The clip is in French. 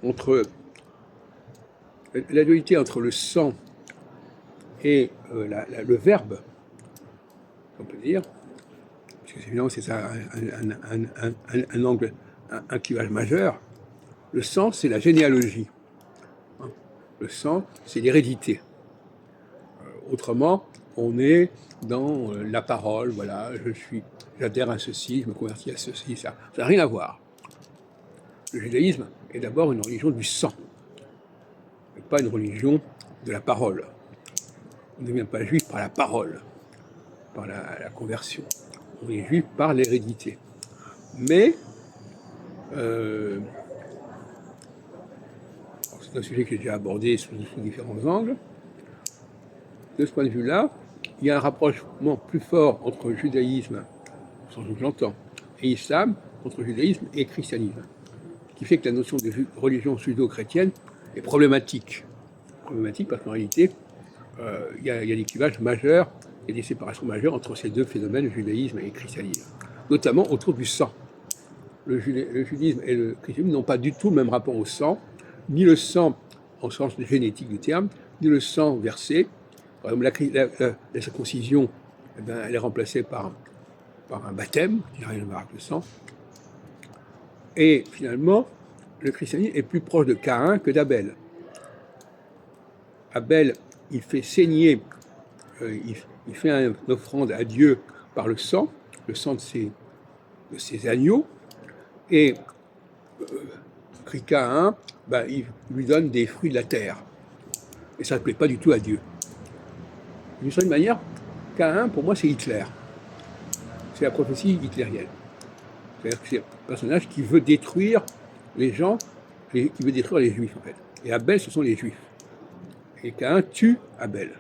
entre la dualité entre le sang et le verbe, on peut dire, parce que évidemment c'est ça un angle, un clivage majeur. Le sang, c'est la généalogie. Le sang, c'est l'hérédité. Autrement, on est dans la parole, voilà, j'adhère à ceci, je me convertis à ceci, ça n'a rien à voir. Le judaïsme est d'abord une religion du sang, et pas une religion de la parole. On ne devient pas juif par la parole, par la conversion. On est juif par l'hérédité. Mais, c'est un sujet que j'ai déjà abordé sous différents angles. De ce point de vue-là, il y a un rapprochement plus fort entre judaïsme, sans doute j'entends, et islam, entre judaïsme et christianisme, qui fait que la notion de religion judéo-chrétienne est problématique. Problématique parce qu'en réalité, il y a des clivages majeurs, il y a des séparations majeures entre ces deux phénomènes, le judaïsme et le christianisme, notamment autour du sang. Le judaïsme et le christianisme n'ont pas du tout le même rapport au sang, ni le sang en sens génétique du terme, ni le sang versé. Par exemple, la circoncision, eh bien, elle est remplacée par un baptême, qui n'a rien à voir avec le sang. Et finalement, le christianisme est plus proche de Caïn que d'Abel. Abel, il fait saigner, il fait une offrande à Dieu par le sang de ses agneaux, et Caïn, il lui donne des fruits de la terre. Et ça ne plaît pas du tout à Dieu. D'une certaine manière, Caïn, pour moi, c'est Hitler. C'est la prophétie hitlérienne. C'est-à-dire que c'est un personnage qui veut détruire les gens, qui veut détruire les juifs, en fait. Et Abel, ce sont les juifs. Et Caïn tue Abel.